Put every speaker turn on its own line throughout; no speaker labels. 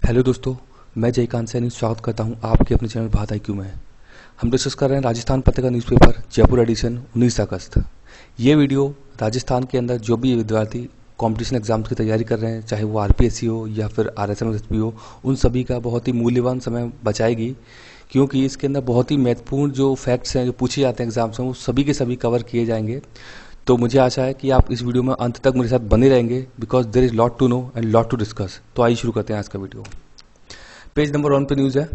Hello दोस्तों, मैं जयकांत सैनी स्वागत करता हूं आपके अपने चैनल बात IQ में। हम डिस्कस कर रहे हैं राजस्थान पत्रिका न्यूज़पेपर जयपुर एडिशन 19 अगस्त। ये वीडियो राजस्थान के अंदर जो भी विद्यार्थी कंपटीशन एग्जाम्स की तैयारी कर रहे हैं, चाहे वो RPSC हो या फिर RSM हो, उन सभी का बहुत ही मूल्यवान समय बचाएगी, क्योंकि इसके अंदर बहुत ही महत्वपूर्ण जो फैक्ट्स हैं जो पूछे जाते हैं एग्जाम्स में, वो सभी के सभी कवर किए जाएंगे। तो मुझे आशा है कि आप इस वीडियो में अंत तक मेरे साथ बने रहेंगे, because there is lot to know and lot to discuss. तो आइए शुरू करते हैं आज का वीडियो। पेज नंबर 1 पे न्यूज़ है।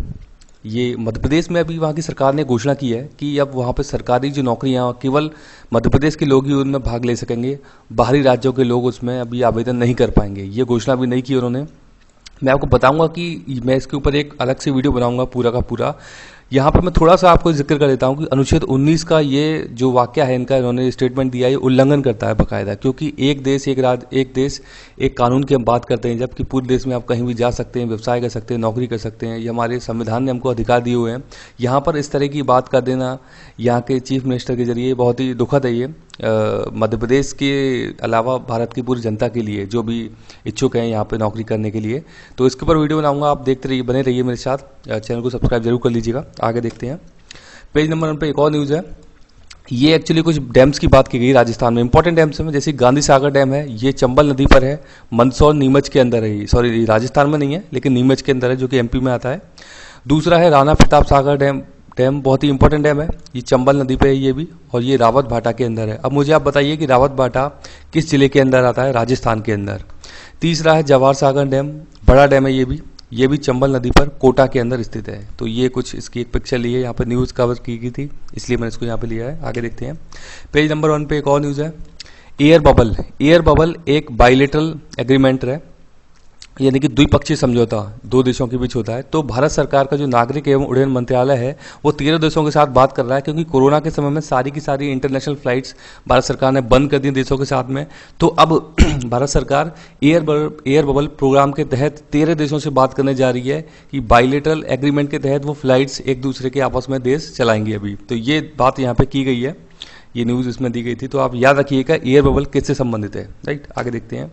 ये मध्य प्रदेश में अभी वहाँ की सरकार ने घोषणा की है कि अब वहाँ पे सरकारी जो नौकरियाँ केवल मध्य प्रदेश के लोग ही उनमें भाग ले सकेंगे, बाहरी राज्यों के लोग उसमें अभी आवेदन नहीं कर पाएंगे। ये घोषणा अभी नहीं की उन्होंने। मैं आपको बताऊंगा कि मैं इसके ऊपर एक अलग से वीडियो बनाऊंगा पूरा का पूरा। यहाँ पर मैं थोड़ा सा आपको जिक्र कर देता हूँ कि अनुच्छेद 19 का ये जो वाक्य है इनका, इन्होंने स्टेटमेंट दिया है, ये उल्लंघन करता है बाकायदा, क्योंकि एक देश एक राज्य एक देश एक कानून की हम बात करते हैं, जबकि पूरे देश में आप कहीं भी जा सकते हैं, व्यवसाय कर सकते हैं, नौकरी कर सकते हैं। ये हमारे संविधान ने हमको अधिकार दिए हुए हैं। यहाँ पर इस तरह की बात कर देना यहाँ के चीफ मिनिस्टर के जरिए बहुत ही दुखद है। ये मध्य प्रदेश के अलावा भारत की पूरी जनता के लिए जो भी इच्छुक हैं यहाँ पे नौकरी करने के लिए। तो इसके ऊपर वीडियो बनाऊंगा, आप देखते रहिए, बने रहिए मेरे साथ। चैनल को सब्सक्राइब जरूर कर लीजिएगा। आगे देखते हैं। पेज नंबर 1 पे एक और न्यूज़ है। ये एक्चुअली कुछ डैम्स की बात की गई राजस्थान में, इंपॉर्टेंट डैम्स में, जैसे गांधी सागर डैम है, ये चंबल नदी पर है, मंदसौर नीमच के अंदर है। सॉरी, राजस्थान में नहीं है लेकिन नीमच के अंदर है, जो कि MP में आता है। दूसरा है राणा प्रताप सागर डैम बहुत ही इंपॉर्टेंट डैम है, ये चंबल नदी पे है ये भी, और ये रावत भाटा के अंदर है। अब मुझे आप बताइए कि रावत भाटा किस जिले के अंदर आता है? राजस्थान के अंदर। तीसरा है जवाहर सागर डैम, बड़ा डैम है ये भी चंबल नदी पर कोटा के अंदर स्थित है। तो ये कुछ इसकी एक पिक्चर ली है, यहाँ पर न्यूज़ कवर की गई थी, इसलिए मैंने इसको यहाँ पे लिया है। आगे देखते हैं। पेज नंबर 1 पे एक और न्यूज़ है। एयर बबल एक बाइलेटरल एग्रीमेंट है, यानी कि द्विपक्षीय समझौता दो देशों के बीच होता है। तो भारत सरकार का जो नागरिक एवं उड्डयन मंत्रालय है वो 13 देशों के साथ बात कर रहा है, क्योंकि कोरोना के समय में सारी की सारी इंटरनेशनल फ्लाइट्स भारत सरकार ने बंद कर दी देशों के साथ में। तो अब भारत सरकार एयर बबल प्रोग्राम के तहत 13 देशों से बात करने जा रही है कि बाइलेटरल एग्रीमेंट के तहत वो फ्लाइट्स एक दूसरे के आपस में देश चलाएंगे अभी। तो ये बात यहाँ पे की गई है, ये न्यूज़ इसमें दी गई थी। तो आप याद रखिएगा एयर बबल किससे संबंधित है, राइट। आगे देखते हैं।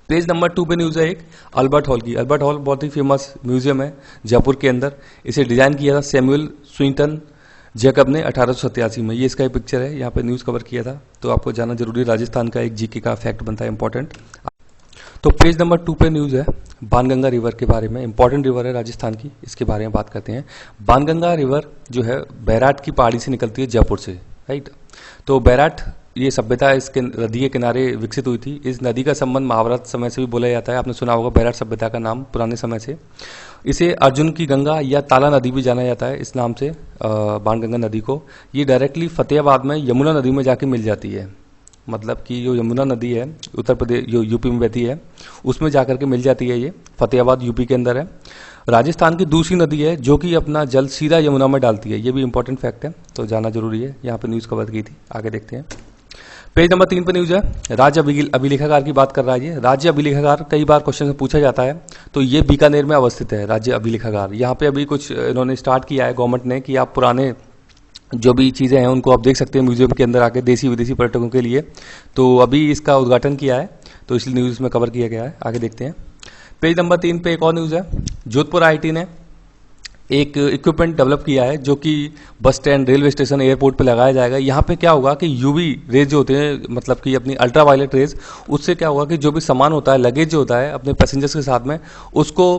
पेज नंबर 2 पे न्यूज़ है एक अल्बर्ट हॉल की। अल्बर्ट हॉल बहुत ही फेमस म्यूजियम है जयपुर के अंदर। इसे डिजाइन किया था सैमुअल स्विंटन जैकब ने 1887 में। ये इसका एक पिक्चर है, यहाँ पे न्यूज़ कवर किया था। तो आपको जाना जरूरी, राजस्थान का एक GK का फैक्ट बनता है इंपॉर्टेंट। तो पेज नंबर 2 पे न्यूज़ है बाणगंगा रिवर के बारे में। इंपॉर्टेंट रिवर है राजस्थान की, इसके बारे में बात करते हैं। बाणगंगा रिवर जो है बैराट की पहाड़ी से निकलती है, जयपुर से, राइट। तो बैराट ये सभ्यता इसके नदी के किनारे विकसित हुई थी। इस नदी का संबंध महाभारत समय से भी बोला जाता है, आपने सुना होगा बैराट सभ्यता का नाम पुराने समय से। इसे अर्जुन की गंगा या ताला नदी भी जाना जाता है इस नाम से, बाणगंगा नदी को। ये डायरेक्टली फतेहाबाद में यमुना नदी में जाके मिल जाती है, मतलब कि जो यमुना नदी है उत्तर प्रदेश जो UP में बहती है, उसमें जाकर के मिल जाती है। ये फतेहाबाद UP के अंदर है। राजस्थान की दूसरी नदी है जो कि अपना जल सीधा यमुना में डालती है। ये भी इंपॉर्टेंट फैक्ट है, तो जाना जरूरी है। यहाँ पे न्यूज़ कवर की थी। आगे देखते हैं। पेज नंबर 3 पे न्यूज़ है राज्य अभिलेखागार की बात कर रहा है। ये राज्य अभिलेखागार कई बार क्वेश्चन में पूछा जाता है। तो ये बीकानेर में अवस्थित है राज्य अभिलेखागार। यहाँ पे अभी कुछ इन्होंने स्टार्ट किया है गवर्नमेंट ने कि आप पुराने जो भी चीज़ें हैं उनको आप देख सकते हैं म्यूजियम के अंदर आके, देसी विदेशी पर्यटकों के लिए। तो अभी इसका उद्घाटन किया है, तो इसलिए न्यूज़ में कवर किया गया है। आगे देखते हैं। पेज नंबर 3 पे एक और न्यूज़ है। जोधपुर IIT ने एक इक्विपमेंट डेवलप किया है जो कि bus stand, railway station, airport पे लगाया जाएगा। यहाँ पे क्या होगा कि UV रेज जो होते हैं, मतलब कि अपनी अल्ट्रावायलेट रेज, उससे क्या होगा कि जो भी सामान होता है, लगेज जो होता है अपने पैसेंजर्स के साथ में, उसको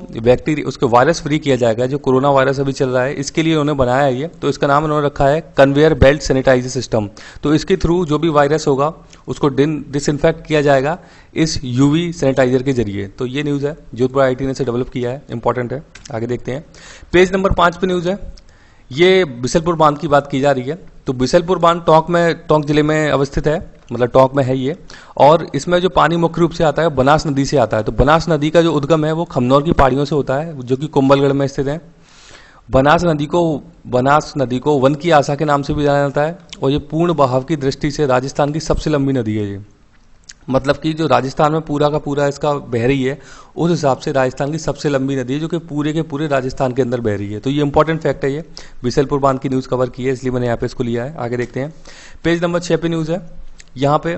उसको वायरस फ्री किया जाएगा, जो कोरोना वायरस अभी चल रहा है। इसके लिए उन्होंने बनाया है ये। तो इसका नाम उन्होंने रखा है कन्वेयर बेल्ट सैनिटाइजर सिस्टम। तो इसके थ्रू जो भी वायरस होगा उसको डिसइंफेक्ट किया जाएगा इस UV सैनिटाइजर के जरिए। तो ये न्यूज़ है, जोधपुर IIT ने इसे डेवलप किया है, इंपॉर्टेंट है। आगे देखते हैं। पेज नंबर 5 पे न्यूज़ है। ये बिसलपुर बांध की बात की जा रही है। तो बिसलपुर बांध टोंक जिले में अवस्थित है, मतलब टोंक में है ये। और इसमें जो पानी मुख्य रूप से आता है बनास नदी से आता है। तो बनास नदी का जो उद्गम है वो खमनौर की पहाड़ियों से होता है, जो कि कुंभलगढ़ में स्थित है। बनास नदी को वन की आशा के नाम से भी जाना जाता है। और ये पूर्ण बहाव की दृष्टि से राजस्थान की सबसे लंबी नदी है ये, मतलब कि जो राजस्थान में पूरा का पूरा इसका बह रही है, उस हिसाब से राजस्थान की सबसे लंबी नदी है, जो कि पूरे के पूरे राजस्थान के अंदर बह रही है। तो ये इंपॉर्टेंट फैक्ट है। ये बिसलपुर बांध की न्यूज़ कवर की है, इसलिए मैंने यहाँ पे इसको लिया है। आगे देखते हैं। पेज नंबर 6 पे न्यूज़ है। यहाँ पे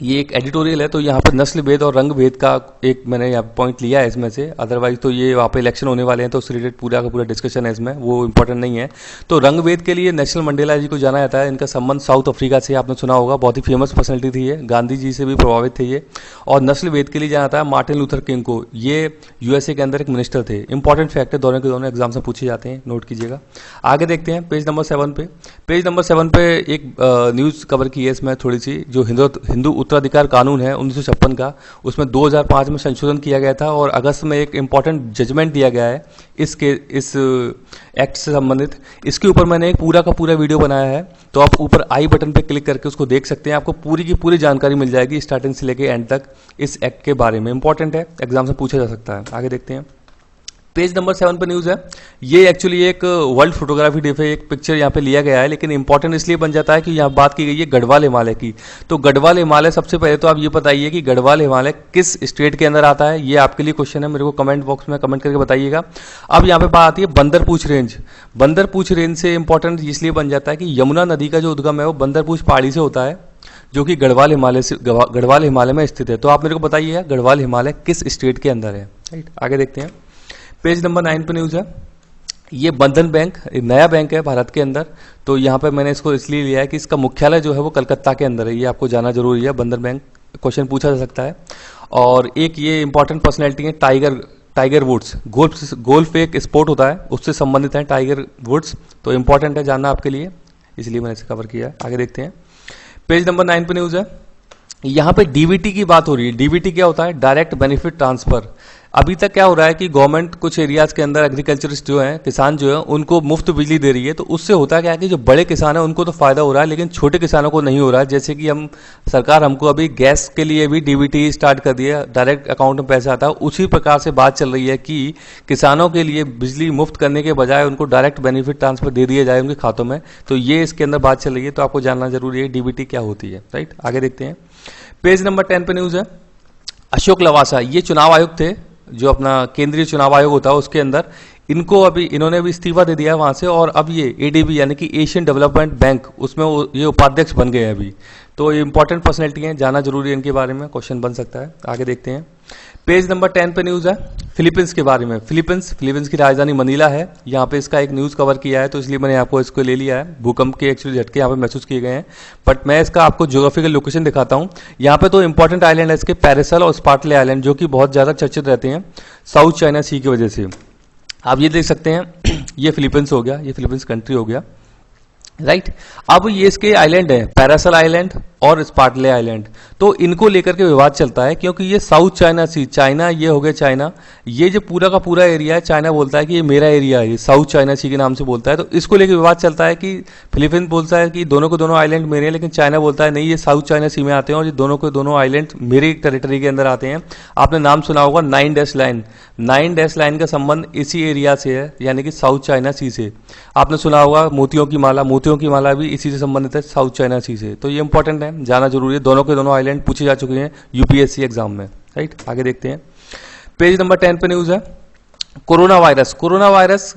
ये एक एडिटोरियल है, तो यहाँ पर नस्ल भेद और रंग भेद का एक मैंने यहाँ पॉइंट लिया है इसमें से। अदरवाइज तो ये वहाँ पे इलेक्शन होने वाले हैं तो उससे रिलेटेड पूरा का पूरा डिस्कशन है इसमें, वो इंपॉर्टेंट नहीं है। तो रंग भेद के लिए नेशनल मंडेला जी को जाना जाता है। इनका संबंध साउथ अफ्रीका से आपने सुना होगा, बहुत ही फेमस पर्सनैलिटी थी ये, गांधी जी से भी प्रभावित थे ये। और नस्ल भेद के लिए जाना जाता है मार्टिन लूथर किंग को, ये यूएसए के अंदर एक मिनिस्टर थे। इंपॉर्टेंट फैक्ट है, दोनों के दोनों एग्जाम से पूछे जाते हैं, नोट कीजिएगा। आगे देखते हैं पेज नंबर 7 पे। पेज नंबर 7 पे एक न्यूज़ कवर की है इसमें थोड़ी सी, जो हिंदू उत्तराधिकार कानून है 1956 का, उसमें 2005 में संशोधन किया गया था और अगस्त में एक इंपॉर्टेंट जजमेंट दिया गया है इस एक्ट से संबंधित। इसके ऊपर मैंने एक पूरा का पूरा वीडियो बनाया है, तो आप ऊपर आई बटन पे क्लिक करके उसको देख सकते हैं। आपको पूरी की पूरी जानकारी मिल जाएगी स्टार्टिंग से लेके एंड तक इस एक्ट के बारे में। इंपॉर्टेंट है, एग्जाम से पूछा जा सकता है। आगे देखते हैं, पेज नंबर 7 पर न्यूज़ है। ये एक्चुअली एक वर्ल्ड फोटोग्राफी डे पे एक पिक्चर यहाँ पे लिया गया है, लेकिन इंपॉर्टेंट इसलिए बन जाता है कि यहाँ बात की गई है गढ़वाल हिमालय की। तो गढ़वाल हिमालय, सबसे पहले तो आप ये बताइए कि गढ़वाल हिमालय किस स्टेट के अंदर आता है, ये आपके लिए क्वेश्चन है, मेरे को कमेंट बॉक्स में कमेंट करके बताइएगा। अब यहाँ पे बात आती है बंदरपूछ रेंज। बंदरपूछ रेंज से इंपॉर्टेंट इसलिए बन जाता है कि यमुना नदी का जो उद्गम है वो बंदरपूछ पहाड़ी से होता है, जो कि गढ़वाल हिमालय में स्थित है। तो आप मेरे को बताइएगा गढ़वाल हिमालय किस स्टेट के अंदर है, राइट। आगे देखते हैं, पेज नंबर 9 पे न्यूज़ है। ये बंधन बैंक एक नया बैंक है भारत के अंदर, तो यहाँ पे मैंने इसको इसलिए लिया है कि इसका मुख्यालय जो है वो कलकत्ता के अंदर है। ये आपको जाना जरूरी है, बंधन बैंक क्वेश्चन पूछा जा सकता है। और एक ये इंपॉर्टेंट पर्सनैलिटी है टाइगर वुड्स। गोल्फ एक स्पोर्ट होता है, उससे संबंधित है टाइगर वुड्स, तो इंपॉर्टेंट है जानना आपके लिए, इसलिए मैंने इसे कवर किया है। आगे देखते हैं, पेज नंबर 9 पे न्यूज़ है। यहाँ पे डीबीटी की बात हो रही है। डीबीटी क्या होता है? Direct benefit transfer. अभी तक क्या हो रहा है कि गवर्नमेंट कुछ एरियाज के अंदर एग्रीकल्चरिस्ट जो हैं, किसान जो है, उनको मुफ्त बिजली दे रही है। तो उससे होता क्या है कि जो बड़े किसान हैं उनको तो फायदा हो रहा है, लेकिन छोटे किसानों को नहीं हो रहा है। जैसे कि सरकार हमको अभी गैस के लिए भी डीबीटी स्टार्ट कर दिया, डायरेक्ट अकाउंट में पैसा आता है। उसी प्रकार से बात चल रही है कि किसानों के लिए बिजली मुफ्त करने के बजाय उनको डायरेक्ट बेनिफिट ट्रांसफर दे दिया जाए उनके खातों में। तो ये इसके अंदर बात चल रही है, तो आपको जानना जरूरी है डीबीटी क्या होती है, राइट। आगे देखते हैं, पेज नंबर 10 पे न्यूज़ है। अशोक लवासा, ये चुनाव आयुक्त थे, जो अपना केंद्रीय चुनाव आयोग होता है उसके अंदर। इन्होंने भी इस्तीफा दे दिया वहां से, और अब ये एडीबी यानी कि एशियन डेवलपमेंट बैंक, उसमें ये उपाध्यक्ष बन गए हैं अभी। तो ये इंपॉर्टेंट पर्सनैलिटी हैं, जाना जरूरी है इनके बारे में, क्वेश्चन बन सकता है। आगे देखते हैं, पेज नंबर 10 पे न्यूज़ है फिलीपींस के बारे में। फिलीपींस की राजधानी मनीला है। यहाँ पे इसका एक न्यूज़ कवर किया है, तो इसलिए मैंने आपको इसको ले लिया है। भूकंप के एक्चुअली झटके यहाँ पे महसूस किए गए हैं, बट मैं इसका आपको ज्योग्राफिकल लोकेशन दिखाता हूँ। यहाँ पे तो इंपॉर्टेंट आइलैंड है इसके, पैरासल और स्पार्टले आइलैंड, जो कि बहुत ज़्यादा चर्चित रहते हैं साउथ चाइना सी की वजह से। आप ये देख सकते हैं, ये फिलीपींस हो गया, ये फिलीपींस कंट्री हो गया, राइट। अब ये इसके आइलैंड है, पैरासल आइलैंड और स्पार्टले आइलैंड। तो इनको लेकर के विवाद चलता है, क्योंकि ये साउथ चाइना सी, चाइना ये हो गया चाइना, ये जो पूरा का पूरा एरिया है, चाइना बोलता है कि ये मेरा एरिया है, ये साउथ चाइना सी के नाम से बोलता है। तो इसको लेकर विवाद चलता है कि फिलीपींस बोलता है कि दोनों के दोनों आइलैंड मेरे हैं, लेकिन चाइना बोलता है नहीं, ये साउथ चाइना सी में आते हैं और ये दोनों के दोनों आइलैंड मेरे टेरिटरी के अंदर आते हैं। आपने नाम सुना होगा 9 डैश लाइन। 9 डैश लाइन का संबंध इसी एरिया से है, यानी कि साउथ चाइना सी से। आपने सुना होगा मोतियों की माला भी इसी से संबंधित है, साउथ चाइना सी से। तो ये इंपॉर्टेंट है, जाना जरूरी है। दोनों के दोनों आइलैंड पूछे जा चुके हैं यूपीएससी एग्जाम में, राइट। आगे देखते हैं, पेज नंबर 10 पे न्यूज़ है कोरोना वायरस।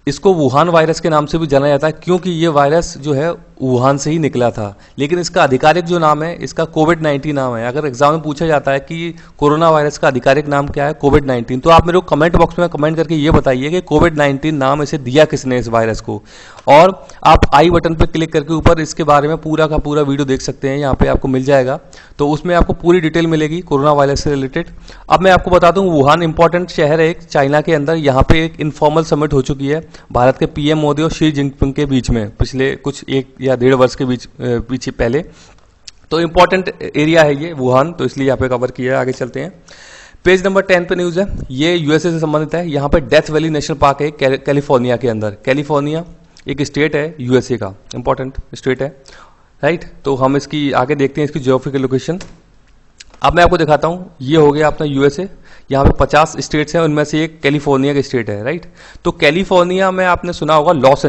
इसको वुहान वायरस के नाम से भी जाना जाता है, क्योंकि ये वायरस जो है वुहान से ही निकला था, लेकिन इसका आधिकारिक जो नाम है, इसका कोविड-19 नाम है। अगर एग्जाम में पूछा जाता है कि कोरोना वायरस का आधिकारिक नाम क्या है, कोविड-19, तो आप मेरे को कमेंट बॉक्स में कमेंट करके ये बताइए कि कोविड-19 नाम इसे दिया किसने इस वायरस को। और आप आई बटन पर क्लिक करके ऊपर इसके बारे में पूरा का पूरा वीडियो देख सकते हैं, यहाँ पे आपको मिल जाएगा। तो उसमें आपको पूरी डिटेल मिलेगी कोरोना वायरस से रिलेटेड। अब मैं आपको बता दूं, वुहान इंपॉर्टेंट शहर है एक चाइना के अंदर। यहाँ पे एक इनफॉर्मल समिट हो चुकी है भारत के पीएम मोदी और शी जिनपिंग के बीच में, पिछले कुछ 1 या 1.5 वर्ष के पीछे पहले। तो इंपॉर्टेंट एरिया है ये वुहान, तो इसलिए यहाँ पे कवर किया है। आगे चलते हैं, पेज नंबर 10 पे न्यूज़ है, ये यूएसए से संबंधित है। यहाँ पे डेथ वैली नेशनल पार्क है कैलिफोर्निया के अंदर। कैलिफोर्निया एक स्टेट है यूएसए का, इंपॉर्टेंट स्टेट है, राइट। तो हम इसकी आगे देखते हैं इसकी ज्योग्राफिकल लोकेशन। अब मैं आपको दिखाता हूं, ये हो गया अपना यूएसए। यहाँ पे 50 स्टेट्स हैं, उनमें से एक कैलिफोर्निया का स्टेट है, राइट। तो कैलिफोर्निया में आपने सुना होगा लॉस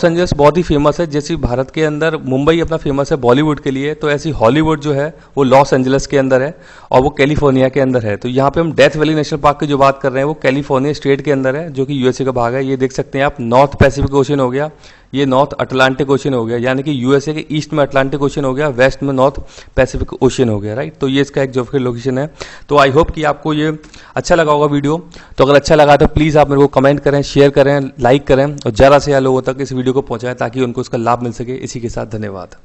एंजल्स बहुत ही फेमस है। जैसे भारत के अंदर मुंबई अपना फेमस है बॉलीवुड के लिए, तो ऐसी हॉलीवुड जो है वो लॉस एंजल्स के अंदर है और वो कैलिफोर्निया के अंदर है। तो यहाँ पे हम डेथ वैली नेशनल पार्क की जो बात कर रहे हैं वो कैलिफोर्निया स्टेट के अंदर है, जो कि यूएसए का भाग है। ये देख सकते हैं आप, नॉर्थ पैसिफिक ओशन हो गया, ये नॉर्थ अटलांटिक ओशन हो गया, यानी कि यूएसए के ईस्ट में अटलांटिक ओशन हो गया, वेस्ट में नॉर्थ पैसिफिक ओशन हो गया, राइट। तो ये इसका एक ज्योग्राफिकल लोकेशन है। तो आई होप कि आपको ये अच्छा लगा होगा वीडियो। तो अगर अच्छा लगा तो प्लीज़ आप मेरे को कमेंट करें, शेयर करें, लाइक करें और ज़्यादा से ज़्यादा लोगों तक इस वीडियो को पहुँचाएं ताकि उनको उसका लाभ मिल सके। इसी के साथ धन्यवाद।